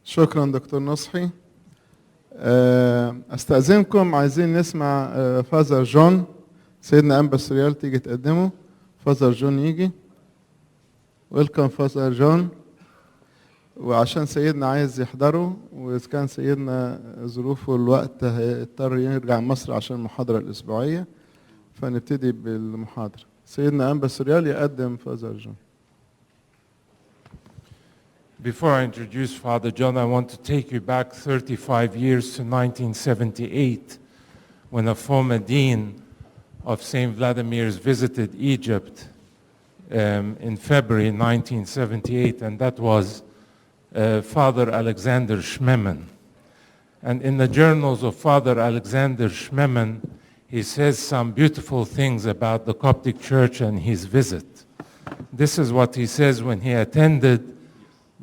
شكرا دكتور نصحي. استأذنكم عايزين نسمع فازر جون. سيدنا أنبا سوريال تيجي تقدمه. فازر جون يجي. ويلكم فازر جون. وعشان سيدنا عايز يحضره، وإذا كان سيدنا ظروفه الوقت هيضطر يرجع مصر عشان المحاضرة الأسبوعية، فنبتدي بالمحاضرة. سيدنا أنبا سوريال يقدم فازر جون. Before I introduce Father John, I want to take you back 35 years to 1978, when a former dean of St. Vladimir's visited Egypt in February 1978, and that was Father Alexander Schmemann. And in the journals of Father Alexander Schmemann, he says some beautiful things about the Coptic Church and his visit. This is what he says when he attended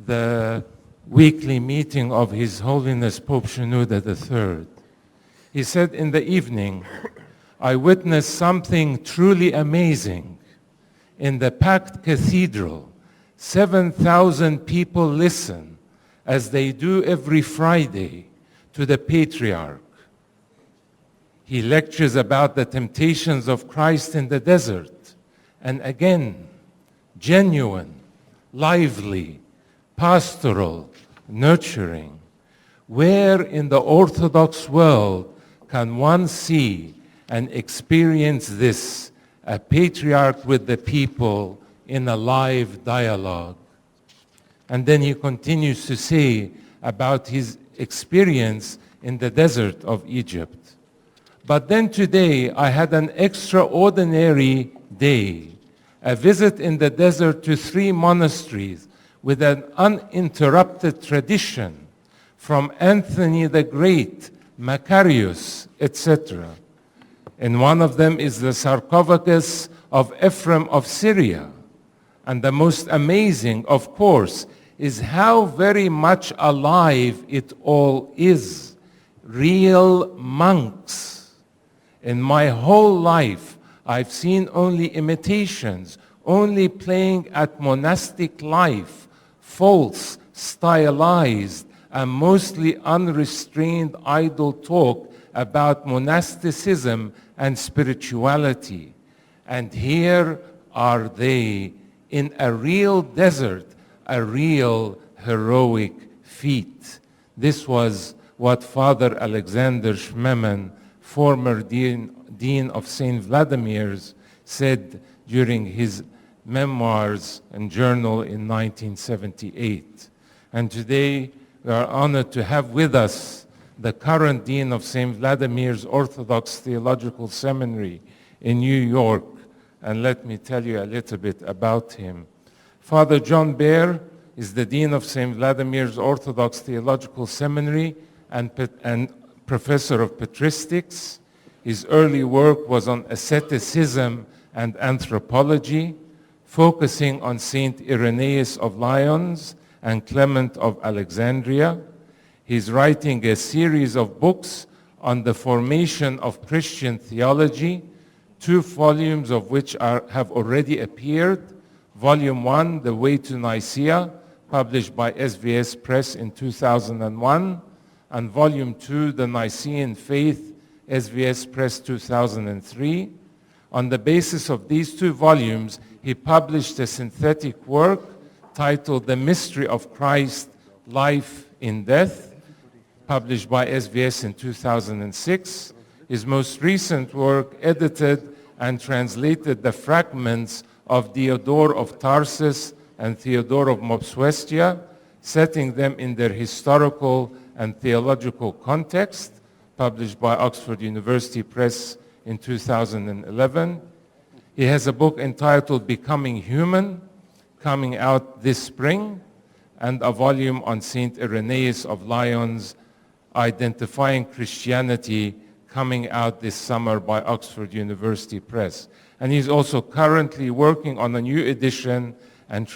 the weekly meeting of His Holiness Pope Shenouda III. He said, in the evening, I witnessed something truly amazing. In the packed cathedral, 7,000 people listen, as they do every Friday, to the Patriarch. He lectures about the temptations of Christ in the desert, and again, genuine, lively, pastoral, nurturing. Where in the Orthodox world can one see and experience this, a patriarch with the people in a live dialogue? And then he continues to say about his experience in the desert of Egypt. But then today I had an extraordinary day, a visit in the desert to 3 monasteries with an uninterrupted tradition from Anthony the Great, Macarius, etc. And one of them is the sarcophagus of Ephraim of Syria. And the most amazing, of course, is how very much alive it all is. Real monks. In my whole life, I've seen only imitations, only playing at monastic life, false, stylized, and mostly unrestrained idle talk about monasticism and spirituality. And here are they in a real desert, a real heroic feat. This was what Father Alexander Schmemann, former dean of St. Vladimir's, said during his memoirs and journal in 1978. And today we are honored to have with us the current dean of St. Vladimir's Orthodox Theological Seminary in New York. And let me tell you a little bit about him. Father John Behr is the dean of St. Vladimir's Orthodox Theological Seminary and professor of patristics. His early work was on asceticism and anthropology, focusing on Saint Irenaeus of Lyons and Clement of Alexandria. He's writing a series of books on the formation of Christian theology, 2 volumes of which have already appeared. Volume 1, The Way to Nicaea, published by SVS Press in 2001, and Volume 2, The Nicene Faith, SVS Press 2003. On the basis of these 2 volumes, he published a synthetic work titled The Mystery of Christ, Life in Death, published by SVS in 2006. His most recent work edited and translated the fragments of Diodore of Tarsus and Theodore of Mopsuestia, setting them in their historical and theological context, published by Oxford University Press in 2011. He has a book entitled Becoming Human, coming out this spring, and a volume on Saint Irenaeus of Lyons, Identifying Christianity, coming out this summer by Oxford University Press. And he's also currently working on a new edition and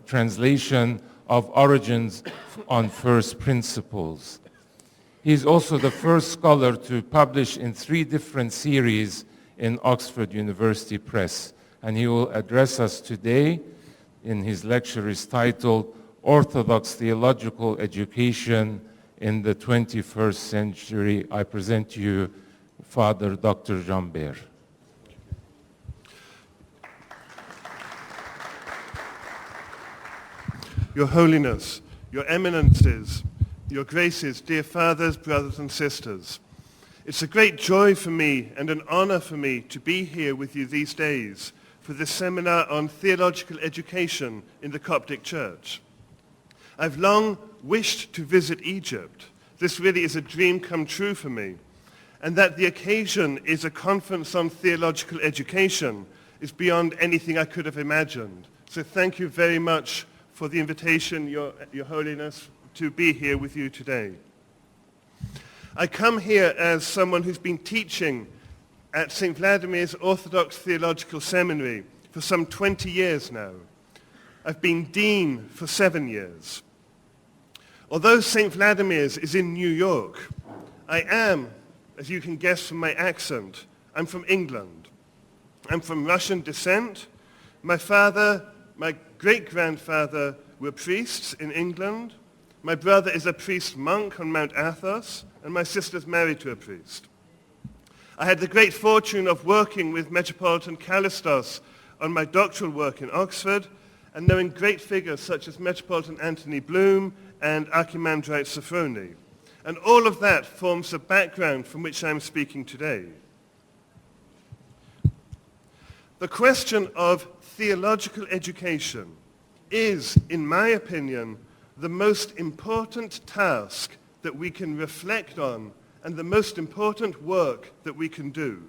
translation of Origins on First Principles. He's also the first scholar to publish in 3 different series in Oxford University Press. And he will address us today in his lecture is titled Orthodox Theological Education in the 21st Century. I present to you Father Dr. John Behr. Your Holiness, Your Eminences, Your Graces, dear fathers, brothers and sisters, it's a great joy for me and an honor for me to be here with you these days for this seminar on theological education in the Coptic Church. I've long wished to visit Egypt. This really is a dream come true for me. And that the occasion is a conference on theological education is beyond anything I could have imagined. So thank you very much for the invitation, Your Holiness, to be here with you today. I come here as someone who's been teaching at St. Vladimir's Orthodox Theological Seminary for some 20 years now. I've been dean for 7 years. Although St. Vladimir's is in New York, I am, as you can guess from my accent, I'm from England. I'm from Russian descent. My father, my great-grandfather were priests in England. My brother is a priest monk on Mount Athos, and my sister's married to a priest. I had the great fortune of working with Metropolitan Kallistos on my doctoral work in Oxford, and knowing great figures such as Metropolitan Anthony Bloom and Archimandrite Sophrony. And all of that forms the background from which I'm speaking today. The question of theological education is, in my opinion, the most important task that we can reflect on and the most important work that we can do.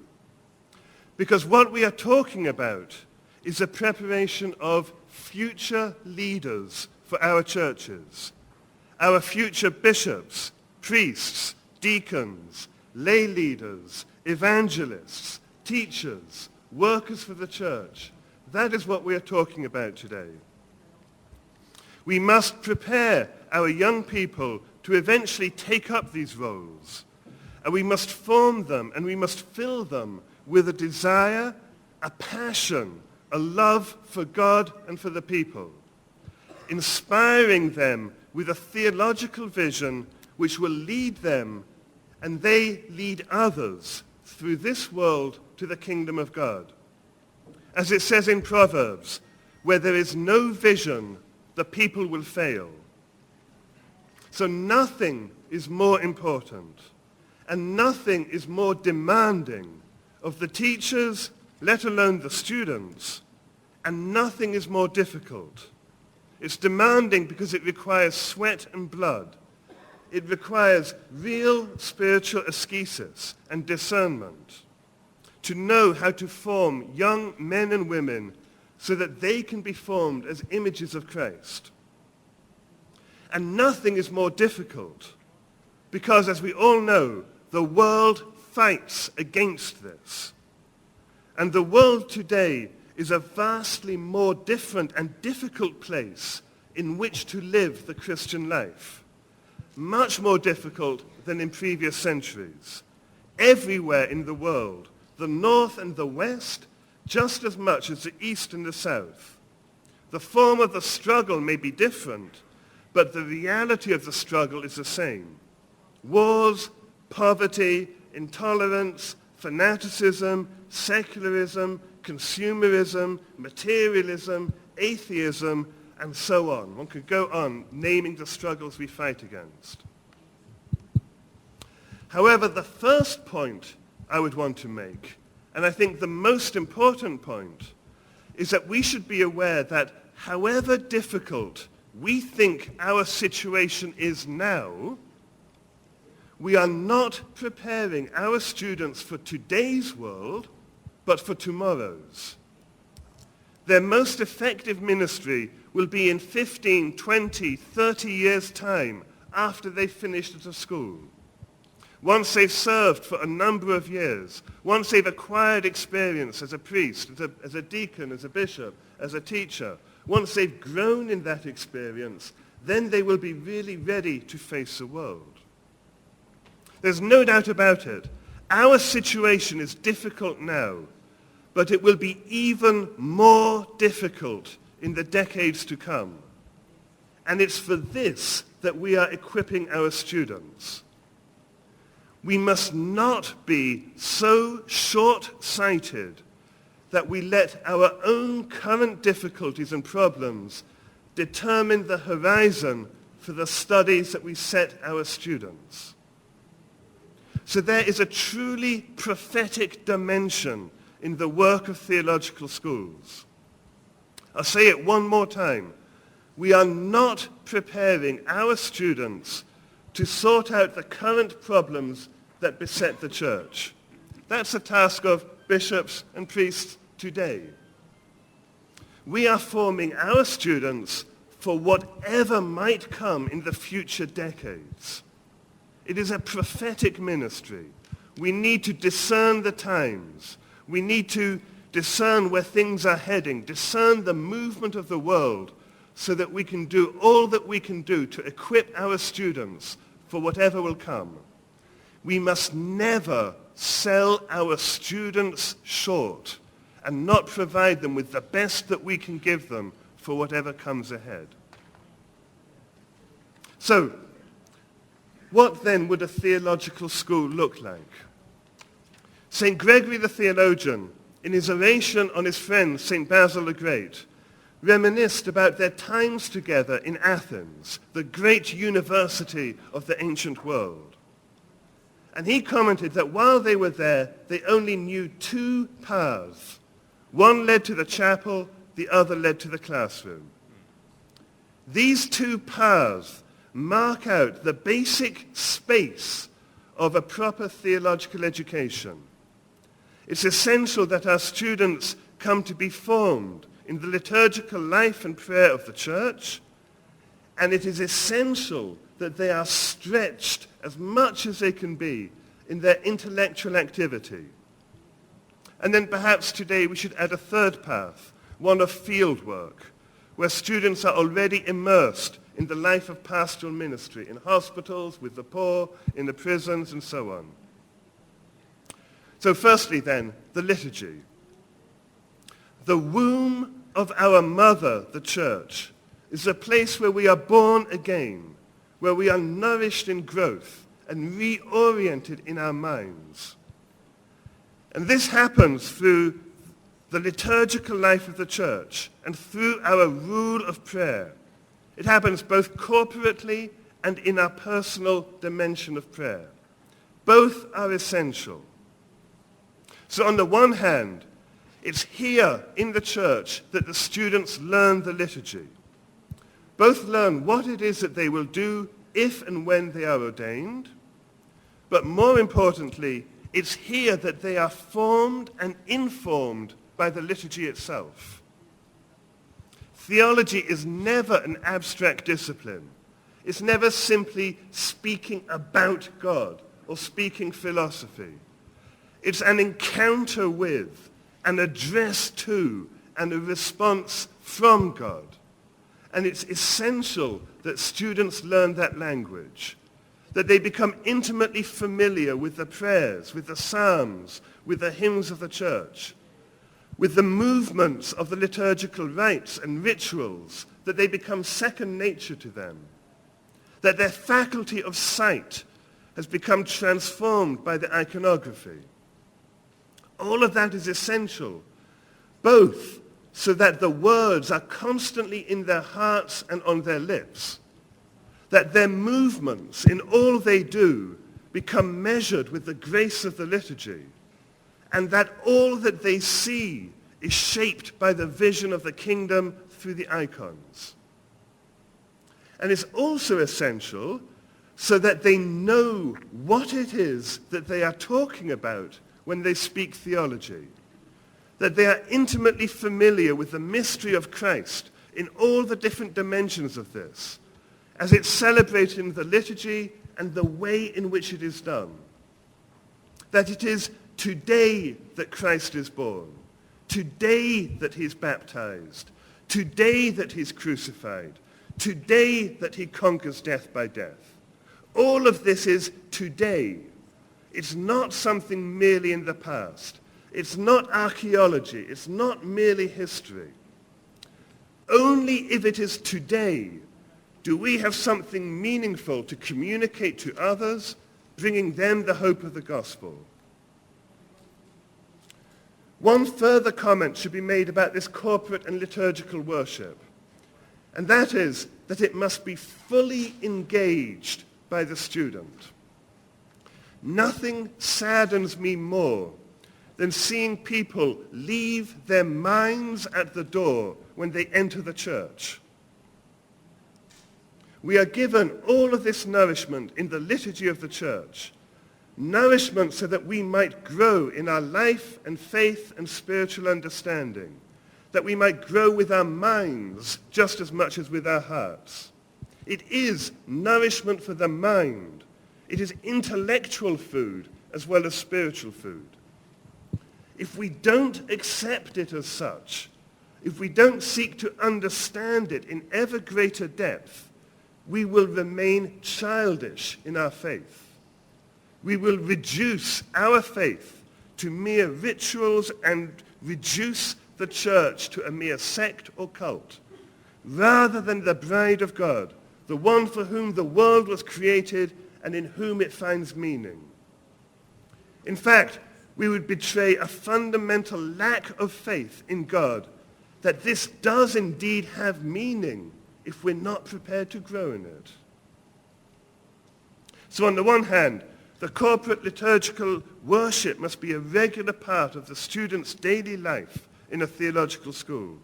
Because what we are talking about is a preparation of future leaders for our churches, our future bishops, priests, deacons, lay leaders, evangelists, teachers, workers for the church. That is what we are talking about today. We must prepare our young people to eventually take up these roles. And we must form them and we must fill them with a desire, a passion, a love for God and for the people, inspiring them with a theological vision which will lead them and they lead others through this world to the kingdom of God. As it says in Proverbs, where there is no vision, the people will fail. So nothing is more important and nothing is more demanding of the teachers, let alone the students, and nothing is more difficult. It's demanding because it requires sweat and blood. It requires real spiritual ascesis and discernment to know how to form young men and women so that they can be formed as images of Christ. And nothing is more difficult because, as we all know, the world fights against this. And the world today is a vastly more different and difficult place in which to live the Christian life. Much more difficult than in previous centuries. Everywhere in the world, the North and the West, just as much as the East and the South. The form of the struggle may be different, but the reality of the struggle is the same. Wars, poverty, intolerance, fanaticism, secularism, consumerism, materialism, atheism, and so on. One could go on naming the struggles we fight against. However, the first point I would want to make, and I think the most important point, is that we should be aware that however difficult we think our situation is now, we are not preparing our students for today's world, but for tomorrow's. Their most effective ministry will be in 15, 20, 30 years' time after they've finished at a school. Once they've served for a number of years, once they've acquired experience as a priest, as a deacon, as a bishop, as a teacher, once they've grown in that experience, then they will be really ready to face the world. There's no doubt about it. Our situation is difficult now, but it will be even more difficult in the decades to come. And it's for this that we are equipping our students. We must not be so short-sighted that we let our own current difficulties and problems determine the horizon for the studies that we set our students. So there is a truly prophetic dimension in the work of theological schools. I'll say it one more time. We are not preparing our students to sort out the current problems that beset the church. That's the task of bishops and priests today. We are forming our students for whatever might come in the future decades. It is a prophetic ministry. We need to discern the times. We need to discern where things are heading, discern the movement of the world, so that we can do all that we can do to equip our students for whatever will come. We must never sell our students short and not provide them with the best that we can give them for whatever comes ahead. So, what then would a theological school look like? St. Gregory the theologian, in his oration on his friend St. Basil the Great, reminisced about their times together in Athens, the great university of the ancient world. And he commented that while they were there, they only knew two paths. One led to the chapel, the other led to the classroom. These two paths mark out the basic space of a proper theological education. It's essential that our students come to be formed in the liturgical life and prayer of the church, and it is essential that they are stretched as much as they can be in their intellectual activity. And then perhaps today we should add a third path, one of field work, where students are already immersed in the life of pastoral ministry, in hospitals, with the poor, in the prisons, and so on. So firstly then, the liturgy. The womb of our mother, the church, is a place where we are born again, where we are nourished in growth and reoriented in our minds. And this happens through the liturgical life of the church and through our rule of prayer. It happens both corporately and in our personal dimension of prayer. Both are essential. So on the one hand, it's here in the church that the students learn the liturgy. Both learn what it is that they will do if and when they are ordained, but more importantly, it's here that they are formed and informed by the liturgy itself. Theology is never an abstract discipline. It's never simply speaking about God or speaking philosophy. It's an encounter with, an address to, and a response from God. And it's essential that students learn that language, that they become intimately familiar with the prayers, with the psalms, with the hymns of the church, with the movements of the liturgical rites and rituals, that they become second nature to them, that their faculty of sight has become transformed by the iconography. All of that is essential, both so that the words are constantly in their hearts and on their lips, that their movements in all they do become measured with the grace of the liturgy, and that all that they see is shaped by the vision of the kingdom through the icons. And it's also essential so that they know what it is that they are talking about when they speak theology, that they are intimately familiar with the mystery of Christ in all the different dimensions of this, as it's celebrated in the liturgy and the way in which it is done. That it is today that Christ is born, today that he's baptized, today that he's crucified, today that he conquers death by death. All of this is today. It's not something merely in the past. It's not archaeology. It's not merely history. Only if it is today Do we have something meaningful to communicate to others, bringing them the hope of the gospel? One further comment should be made about this corporate and liturgical worship, and that is that it must be fully engaged by the student. Nothing saddens me more than seeing people leave their minds at the door when they enter the church. We are given all of this nourishment in the liturgy of the church, nourishment so that we might grow in our life and faith and spiritual understanding, that we might grow with our minds just as much as with our hearts. It is nourishment for the mind. It is intellectual food as well as spiritual food. If we don't accept it as such, if we don't seek to understand it in ever greater depth, we will remain childish in our faith. We will reduce our faith to mere rituals and reduce the church to a mere sect or cult, rather than the bride of God, the one for whom the world was created and in whom it finds meaning. In fact, we would betray a fundamental lack of faith in God, that this does indeed have meaning if we're not prepared to grow in it. So on the one hand, the corporate liturgical worship must be a regular part of the student's daily life in a theological school.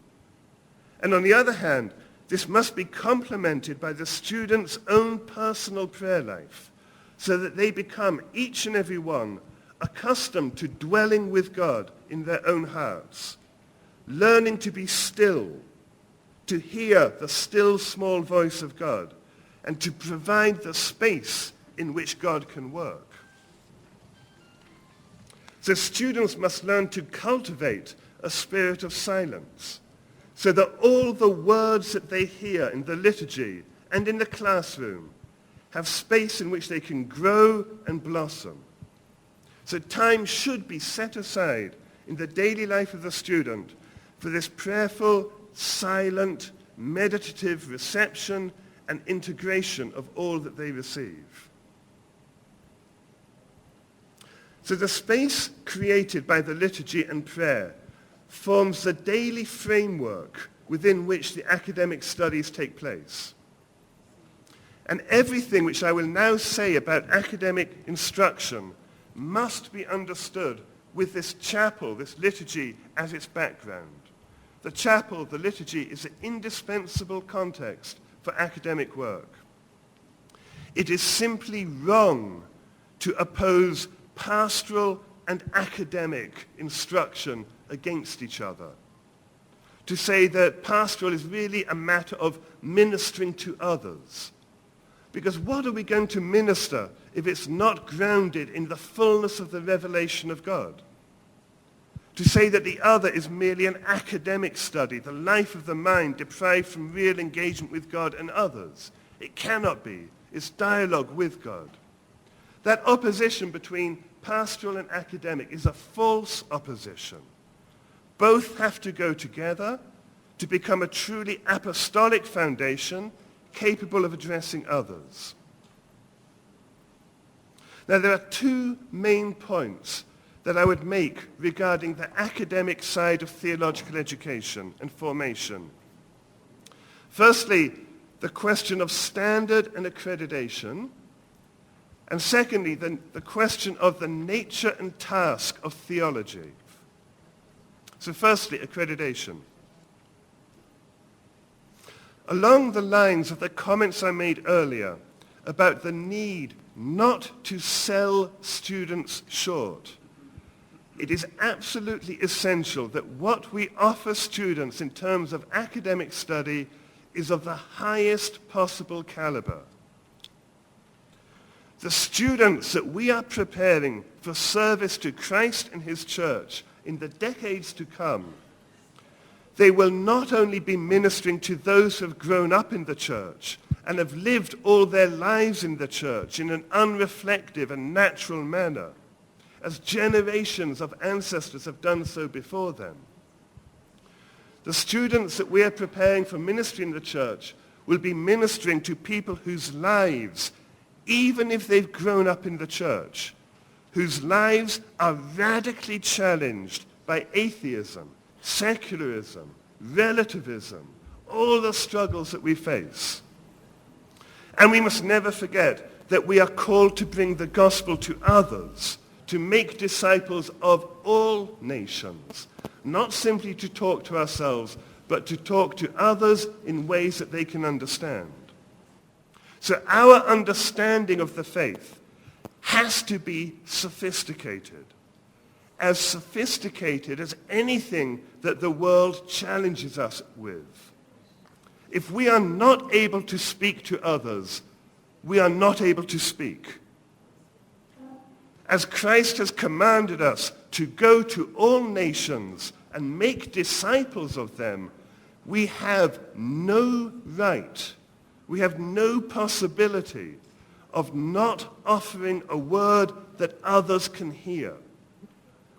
And on the other hand, this must be complemented by the student's own personal prayer life, so that they become, each and every one, accustomed to dwelling with God in their own hearts, learning to be still, to hear the still small voice of God, and to provide the space in which God can work. So students must learn to cultivate a spirit of silence, so that all the words that they hear in the liturgy and in the classroom have space in which they can grow and blossom. So time should be set aside in the daily life of the student for this prayerful, silent, meditative reception and integration of all that they receive. So the space created by the liturgy and prayer forms the daily framework within which the academic studies take place. And everything which I will now say about academic instruction must be understood with this chapel, this liturgy, as its background. The chapel, the liturgy, is an indispensable context for academic work. It is simply wrong to oppose pastoral and academic instruction against each other. To say that pastoral is really a matter of ministering to others. Because what are we going to minister if it's not grounded in the fullness of the revelation of God? To say that the other is merely an academic study, the life of the mind deprived from real engagement with God and others. It cannot be. It's dialogue with God. That opposition between pastoral and academic is a false opposition. Both have to go together to become a truly apostolic foundation capable of addressing others. Now, there are two main points that I would make regarding the academic side of theological education and formation. Firstly, the question of standard and accreditation. And secondly, the question of the nature and task of theology. So firstly, accreditation. Along the lines of the comments I made earlier about the need not to sell students short, it is absolutely essential that what we offer students in terms of academic study is of the highest possible caliber. The students that we are preparing for service to Christ and his church in the decades to come, they will not only be ministering to those who have grown up in the church and have lived all their lives in the church in an unreflective and natural manner, as generations of ancestors have done so before them. The students that we are preparing for ministry in the church will be ministering to people whose lives, even if they've grown up in the church, whose lives are radically challenged by atheism, secularism, relativism, all the struggles that we face. And we must never forget that we are called to bring the gospel to others, to make disciples of all nations, not simply to talk to ourselves, but to talk to others in ways that they can understand. So our understanding of the faith has to be sophisticated as anything that the world challenges us with. If we are not able to speak to others, we are not able to speak. As Christ has commanded us to go to all nations and make disciples of them, we have no right, we have no possibility of not offering a word that others can hear.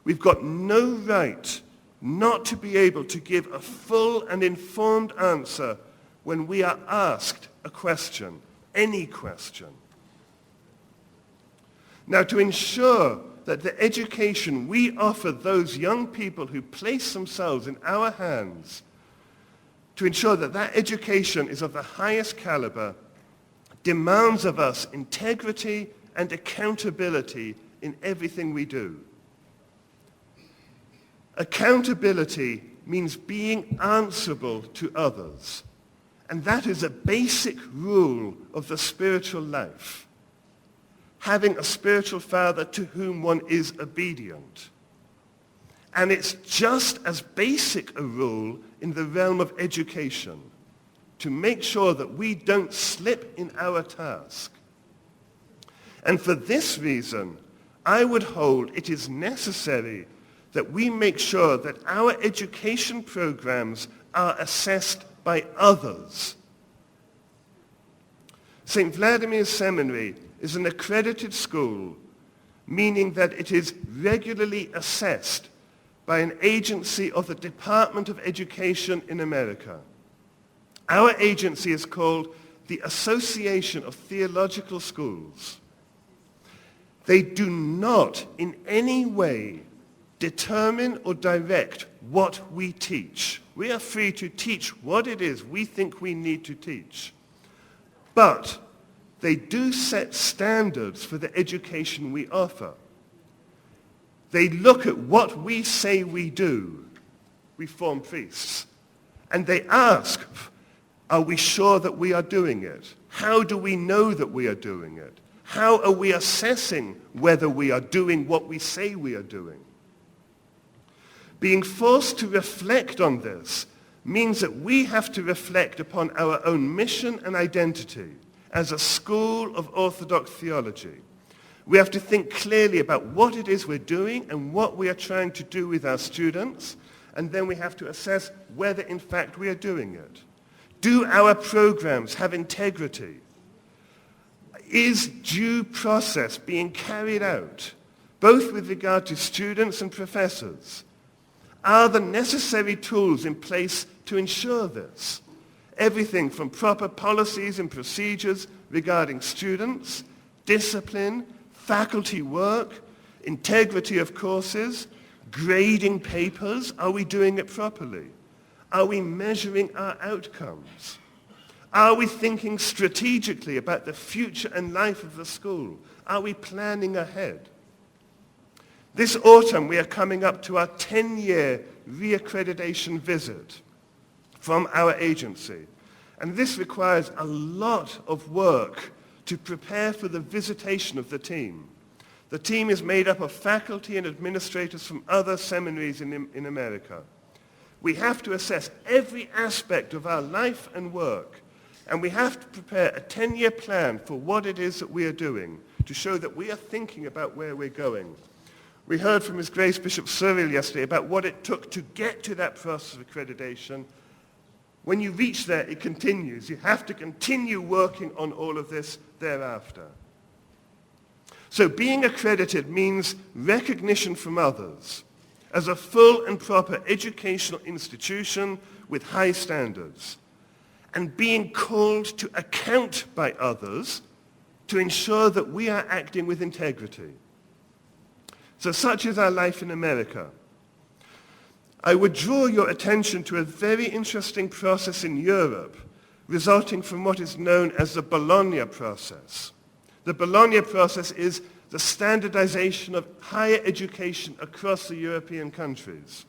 We've got no right not to be able to give a full and informed answer when we are asked a question, any question. Now, to ensure that the education we offer those young people who place themselves in our hands, to ensure that that education is of the highest caliber, demands of us integrity and accountability in everything we do. Accountability means being answerable to others. And that is a basic rule of the spiritual life. Having a spiritual father to whom one is obedient. And it's just as basic a rule in the realm of education, to make sure that we don't slip in our task. And for this reason, I would hold it is necessary that we make sure that our education programs are assessed by others. St. Vladimir's Seminary is an accredited school, meaning that it is regularly assessed by an agency of the Department of Education in America. Our agency is called the Association of Theological Schools. They do not in any way determine or direct what we teach. We are free to teach what it is we think we need to teach. But they do set standards for the education we offer. They look at what we say we do, Reformed priests, and they ask, are we sure that we are doing it? How do we know that we are doing it? How are we assessing whether we are doing what we say we are doing? Being forced to reflect on this means that we have to reflect upon our own mission and identity as a school of Orthodox theology. We have to think clearly about what it is we're doing and what we are trying to do with our students, and then we have to assess whether in fact we are doing it. Do our programs have integrity? Is due process being carried out, both with regard to students and professors? Are the necessary tools in place to ensure this? Everything from proper policies and procedures regarding students, discipline, faculty work, integrity of courses, grading papers. Are we doing it properly? Are we measuring our outcomes? Are we thinking strategically about the future and life of the school? Are we planning ahead? This autumn, we are coming up to our 10-year reaccreditation visit from our agency. And this requires a lot of work to prepare for the visitation of the team. The team is made up of faculty and administrators from other seminaries in America. We have to assess every aspect of our life and work, and we have to prepare a 10-year plan for what it is that we are doing to show that we are thinking about where we're going. We heard from His Grace Bishop Cyril yesterday about what it took to get to that process of accreditation. When you reach there, it continues. You have to continue working on all of this thereafter. So being accredited means recognition from others as a full and proper educational institution with high standards. and being called to account by others to ensure that we are acting with integrity. So such is our life in America. I would draw your attention to a very interesting process in Europe resulting from what is known as the Bologna process. The Bologna process is the standardization of higher education across the European countries.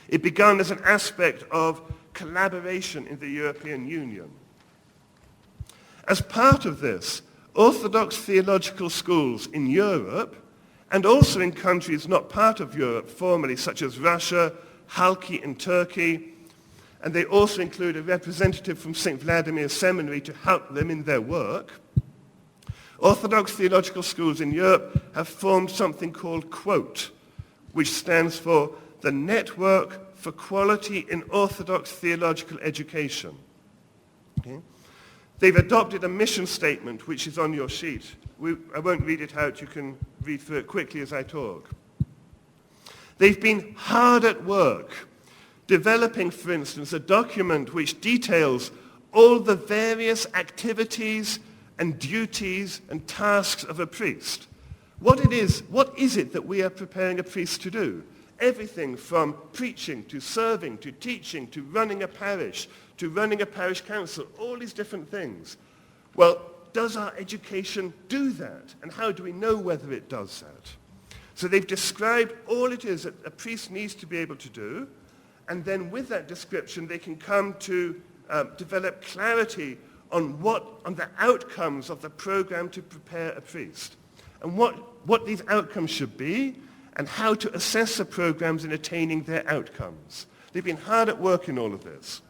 It began as an aspect of collaboration in the European Union. As part of this, Orthodox theological schools in Europe, and also in countries not part of Europe formally, such as Russia, Halki in Turkey, and they also include a representative from St. Vladimir Seminary to help them in their work. Orthodox theological schools in Europe have formed something called QUOTE, which stands for the Network for Quality in Orthodox Theological Education. Okay? They've adopted a mission statement, which is on your sheet. I won't read it out. You can read through it quickly as I talk. They've been hard at work developing, for instance, a document which details all the various activities and duties and tasks of a priest. What is it that we are preparing a priest to do? Everything from preaching to serving to teaching to running a parish to running a parish council, all these different things. Well, does our education do that? And how do we know whether it does that? So they've described all it is that a priest needs to be able to do, and then with that description they can come to develop clarity on the outcomes of the program to prepare a priest, and what these outcomes should be, and how to assess the programs in attaining their outcomes. They've been hard at work in all of this.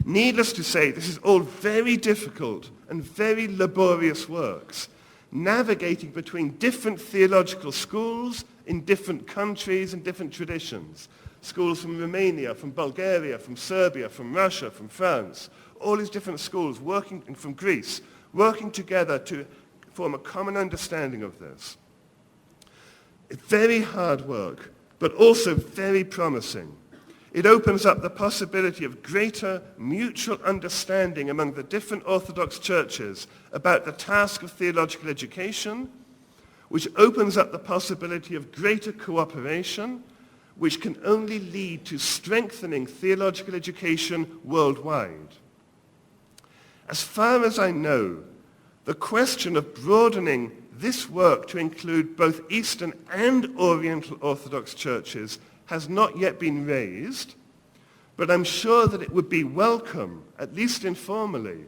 Needless to say, this is all very difficult and very laborious works, navigating between different theological schools in different countries and different traditions. Schools from Romania, from Bulgaria, from Serbia, from Russia, from France, all these different schools working, and from Greece, working together to form a common understanding of this. It's very hard work, but also very promising. It opens up the possibility of greater mutual understanding among the different Orthodox churches about the task of theological education, which opens up the possibility of greater cooperation, which can only lead to strengthening theological education worldwide. As far as I know, the question of broadening this work to include both Eastern and Oriental Orthodox churches has not yet been raised, but I'm sure that it would be welcome, at least informally,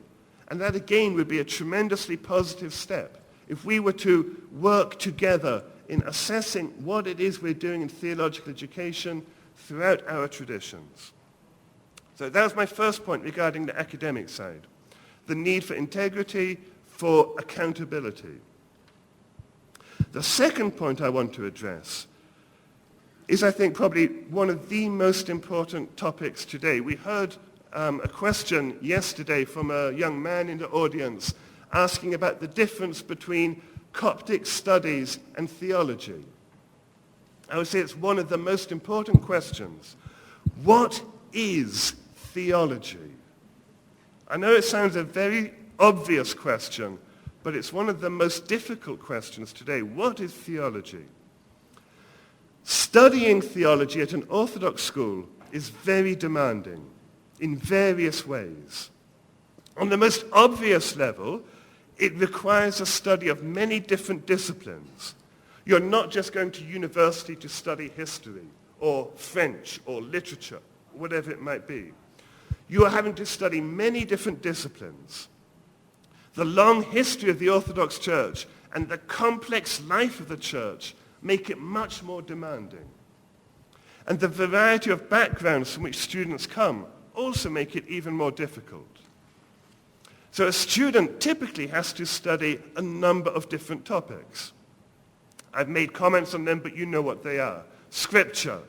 and that again would be a tremendously positive step if we were to work together in assessing what it is we're doing in theological education throughout our traditions. So that was my first point regarding the academic side, the need for integrity, for accountability. The second point I want to address is, I think, probably one of the most important topics today. We heard a question yesterday from a young man in the audience asking about the difference between Coptic studies and theology. I would say it's one of the most important questions. What is theology? I know it sounds a very obvious question, but it's one of the most difficult questions today. What is theology? Studying theology at an Orthodox school is very demanding in various ways. On the most obvious level, it requires a study of many different disciplines. You're not just going to university to study history or French or literature, whatever it might be. You are having to study many different disciplines. The long history of the Orthodox Church and the complex life of the Church make it much more demanding. And the variety of backgrounds from which students come also make it even more difficult. So a student typically has to study a number of different topics. I've made comments on them, but you know what they are. Scripture,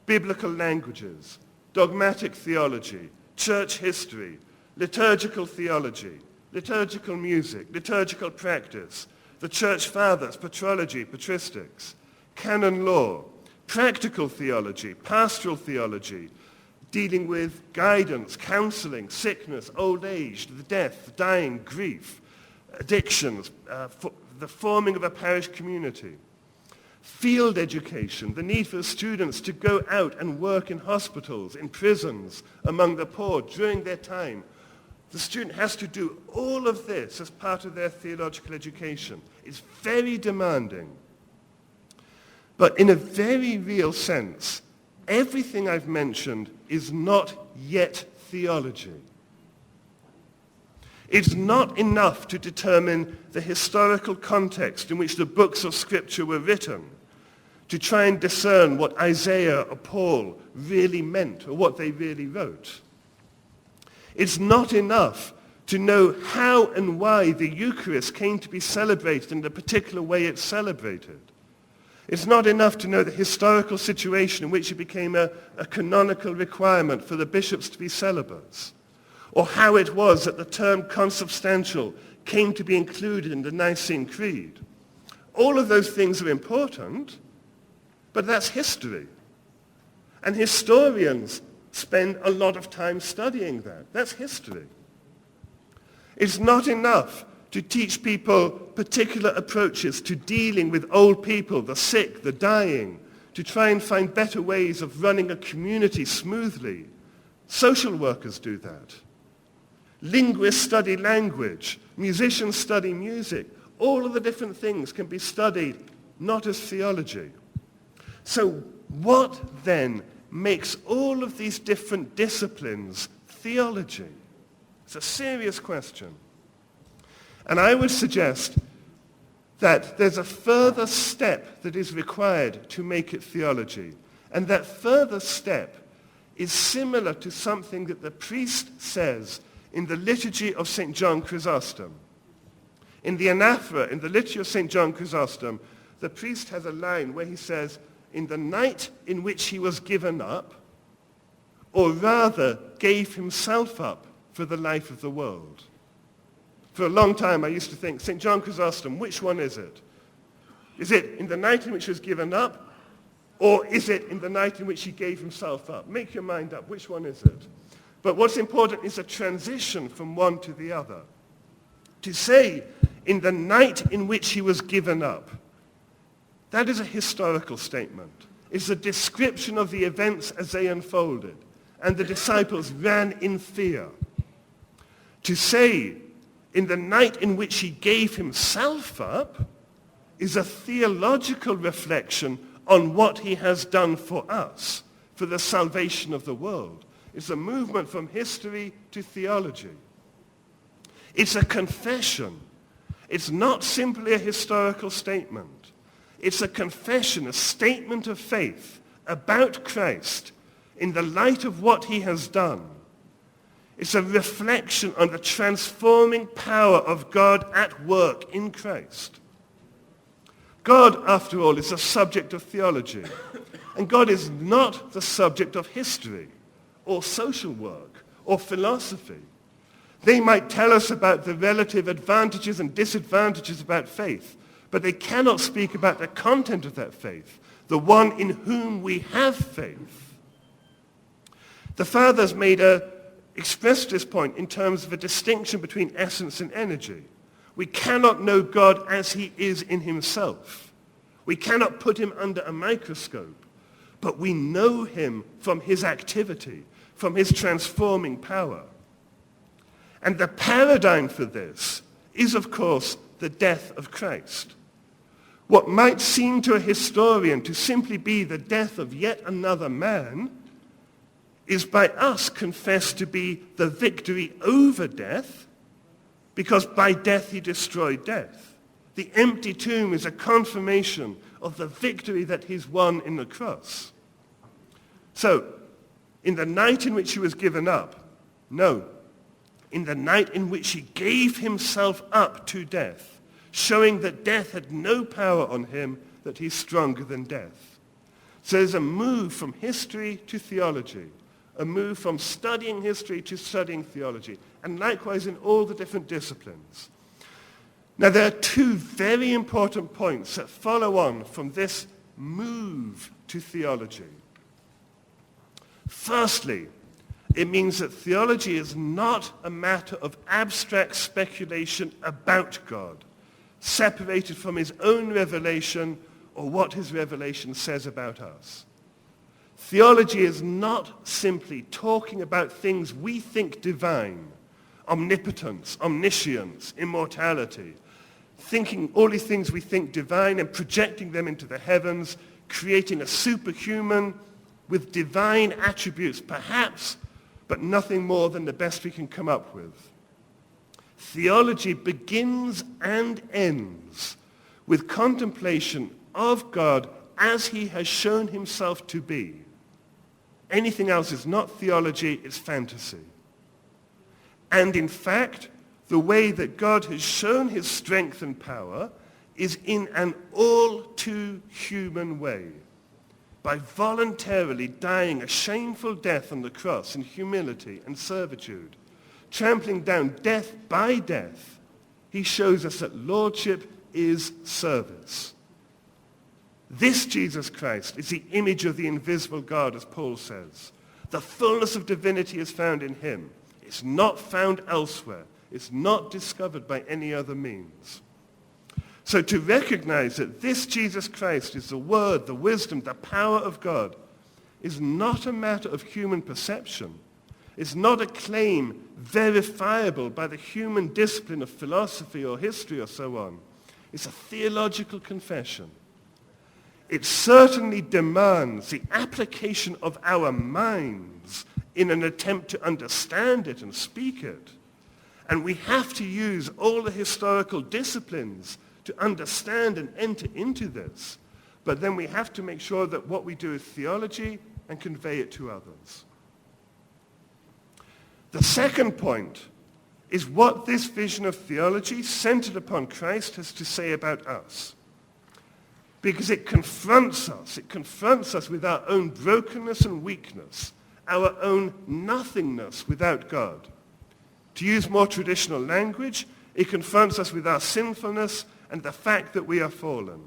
biblical languages, dogmatic theology, church history, liturgical theology, liturgical music, liturgical practice, the church fathers, patrology, patristics, canon law, practical theology, pastoral theology, dealing with guidance, counseling, sickness, old age, the death, dying, grief, addictions, the forming of a parish community. Field education, the need for students to go out and work in hospitals, in prisons, among the poor during their time. The student has to do all of this as part of their theological education. It's very demanding. But in a very real sense, everything I've mentioned is not yet theology. It's not enough to determine the historical context in which the books of Scripture were written, to try and discern what Isaiah or Paul really meant or what they really wrote. It's not enough to know how and why the Eucharist came to be celebrated in the particular way it's celebrated. It's not enough to know the historical situation in which it became a canonical requirement for the bishops to be celibates, or how it was that the term consubstantial came to be included in the Nicene Creed. All of those things are important, but that's history. And historians spend a lot of time studying that. That's history. It's not enough to teach people particular approaches to dealing with old people, the sick, the dying, to try and find better ways of running a community smoothly. Social workers do that. Linguists study language. Musicians study music. All of the different things can be studied not as theology. So what then makes all of these different disciplines theology? It's a serious question. And I would suggest that there's a further step that is required to make it theology. And that further step is similar to something that the priest says in the liturgy of St. John Chrysostom. In the anaphora, in the liturgy of St. John Chrysostom, the priest has a line where he says, in the night in which he was given up, or rather gave himself up for the life of the world. For a long time I used to think, St. John Chrysostom, which one is it? Is it in the night in which he was given up, or is it in the night in which he gave himself up? Make your mind up, which one is it? But what's important is a transition from one to the other. To say, in the night in which he was given up, that is a historical statement. It's a description of the events as they unfolded. And the disciples ran in fear. To say, in the night in which he gave himself up, is a theological reflection on what he has done for us, for the salvation of the world. It's a movement from history to theology. It's a confession. It's not simply a historical statement. It's a confession, a statement of faith about Christ in the light of what he has done. It's a reflection on the transforming power of God at work in Christ. God, after all, is a subject of theology. And God is not the subject of history or social work or philosophy. They might tell us about the relative advantages and disadvantages about faith, but they cannot speak about the content of that faith, the one in whom we have faith. The Fathers expressed this point in terms of a distinction between essence and energy. We cannot know God as he is in himself. We cannot put him under a microscope, but we know him from his activity, from his transforming power. And the paradigm for this is, of course, the death of Christ. What might seem to a historian to simply be the death of yet another man is by us confessed to be the victory over death, because by death he destroyed death. The empty tomb is a confirmation of the victory that he's won in the cross. So, in the night in which he was given up, no, in the night in which he gave himself up to death, showing that death had no power on him, that he's stronger than death. So there's a move from history to theology, a move from studying history to studying theology, and likewise in all the different disciplines. Now there are two very important points that follow on from this move to theology. Firstly, It means that theology is not a matter of abstract speculation about God, separated from his own revelation or what his revelation says about us. Theology is not simply talking about things we think divine, omnipotence, omniscience, immortality, thinking all these things we think divine and projecting them into the heavens, creating a superhuman with divine attributes, perhaps, but nothing more than the best we can come up with. Theology begins and ends with contemplation of God as he has shown himself to be. Anything else is not theology, it's fantasy. And in fact, the way that God has shown his strength and power is in an all too human way, by voluntarily dying a shameful death on the cross in humility and servitude, trampling down death by death. He shows us that lordship is service. This Jesus Christ is the image of the invisible God, as Paul says. The fullness of divinity is found in him. It's not found elsewhere. It's not discovered by any other means. So to recognize that this Jesus Christ is the word, the wisdom, the power of God is not a matter of human perception. It's not a claim verifiable by the human discipline of philosophy or history or so on. It's a theological confession. It certainly demands the application of our minds in an attempt to understand it and speak it. And we have to use all the historical disciplines to understand and enter into this. But then we have to make sure that what we do is theology and convey it to others. The second point is what this vision of theology centered upon Christ has to say about us. Because it confronts us with our own brokenness and weakness, our own nothingness without God. To use more traditional language, it confronts us with our sinfulness and the fact that we are fallen.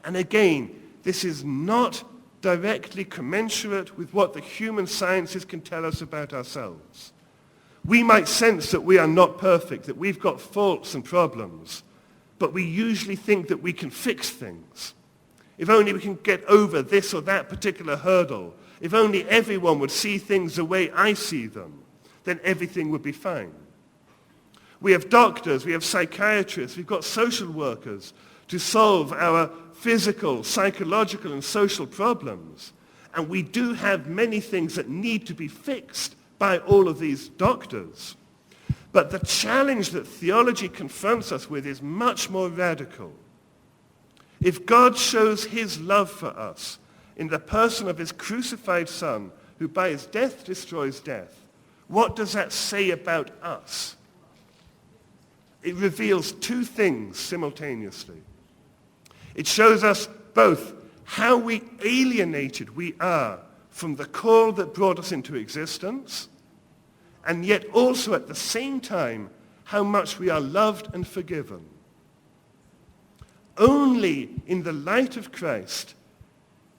And again, this is not directly commensurate with what the human sciences can tell us about ourselves. We might sense that we are not perfect, that we've got faults and problems, but we usually think that we can fix things. If only we can get over this or that particular hurdle, if only everyone would see things the way I see them, then everything would be fine. We have doctors, we have psychiatrists, we've got social workers to solve our physical, psychological, and social problems. And we do have many things that need to be fixed by all of these doctors. But the challenge that theology confronts us with is much more radical. If God shows his love for us in the person of his crucified Son, who by his death destroys death, what does that say about us? It reveals two things simultaneously. It shows us both how alienated we are from the call that brought us into existence, and yet also at the same time how much we are loved and forgiven. Only in the light of Christ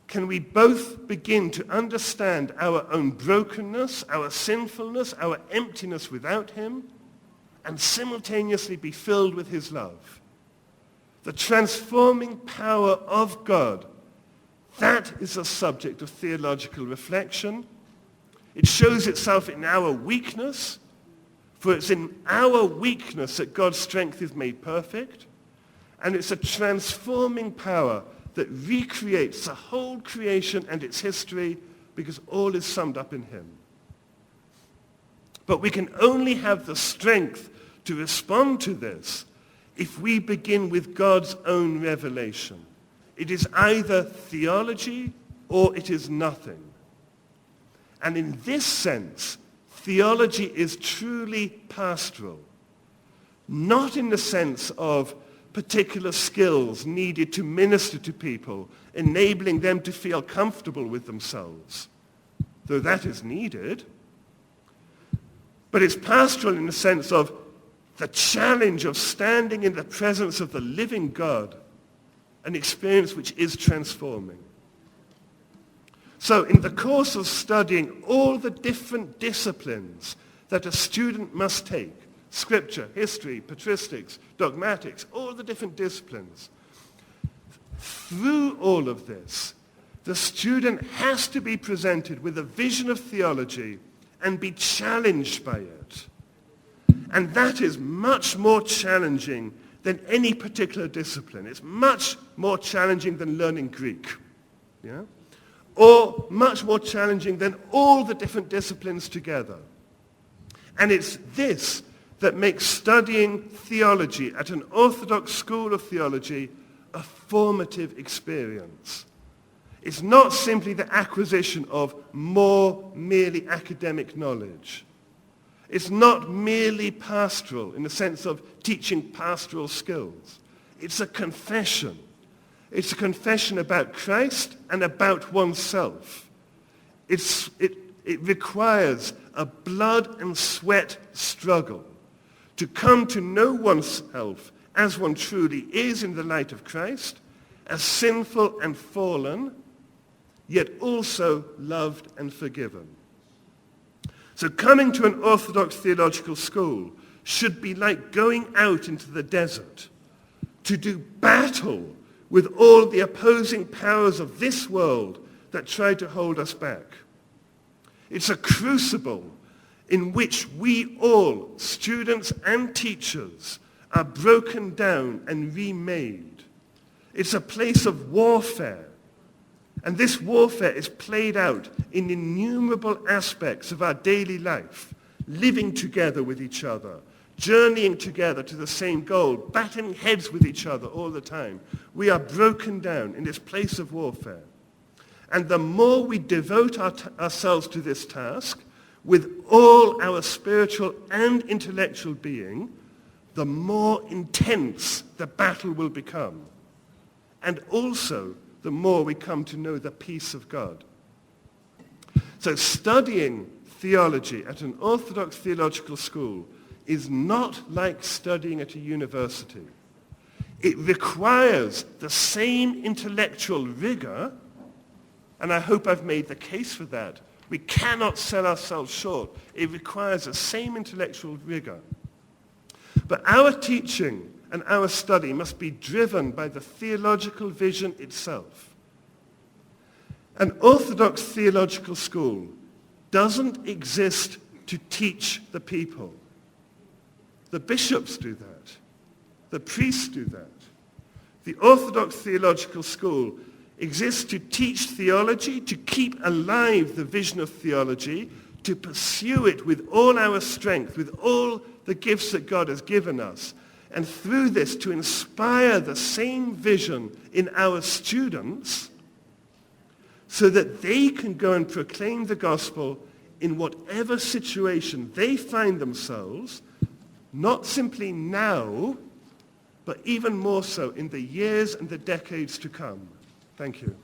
can we both begin to understand our own brokenness, our sinfulness, our emptiness without him, and simultaneously be filled with his love. The transforming power of God, that is the subject of theological reflection. It shows itself in our weakness, for it's in our weakness that God's strength is made perfect. And it's a transforming power that recreates the whole creation and its history, because all is summed up in him. But we can only have the strength to respond to this if we begin with God's own revelation. It is either theology or it is nothing. And in this sense, theology is truly pastoral. Not in the sense of particular skills needed to minister to people, enabling them to feel comfortable with themselves, though that is needed. But it's pastoral in the sense of the challenge of standing in the presence of the living God, an experience which is transforming. So in the course of studying all the different disciplines that a student must take, scripture, history, patristics, dogmatics, all the different disciplines, through all of this, the student has to be presented with a vision of theology and be challenged by it. And that is much more challenging than any particular discipline. It's much more challenging than learning Greek. Yeah? Or much more challenging than all the different disciplines together. And it's this that makes studying theology at an Orthodox school of theology a formative experience. It's not simply the acquisition of more merely academic knowledge. It's not merely pastoral in the sense of teaching pastoral skills. It's a confession. It's a confession about Christ and about oneself. It requires a blood and sweat struggle to come to know oneself as one truly is in the light of Christ, as sinful and fallen, yet also loved and forgiven. So coming to an Orthodox theological school should be like going out into the desert to do battle with all the opposing powers of this world that try to hold us back. It's a crucible in which we all, students and teachers, are broken down and remade. It's a place of warfare. And this warfare is played out in innumerable aspects of our daily life, living together with each other, journeying together to the same goal, batting heads with each other all the time. We are broken down in this place of warfare. And the more we devote ourselves to this task, with all our spiritual and intellectual being, the more intense the battle will become. And also, the more we come to know the peace of God. So studying theology at an Orthodox theological school is not like studying at a university. It requires the same intellectual rigor, and I hope I've made the case for that. We cannot sell ourselves short. It requires the same intellectual rigor. But our teaching and our study must be driven by the theological vision itself. An Orthodox theological school doesn't exist to teach the people. The bishops do that. The priests do that. The Orthodox theological school exists to teach theology, to keep alive the vision of theology, to pursue it with all our strength, with all the gifts that God has given us, and through this to inspire the same vision in our students so that they can go and proclaim the gospel in whatever situation they find themselves, not simply now, but even more so in the years and the decades to come. Thank you.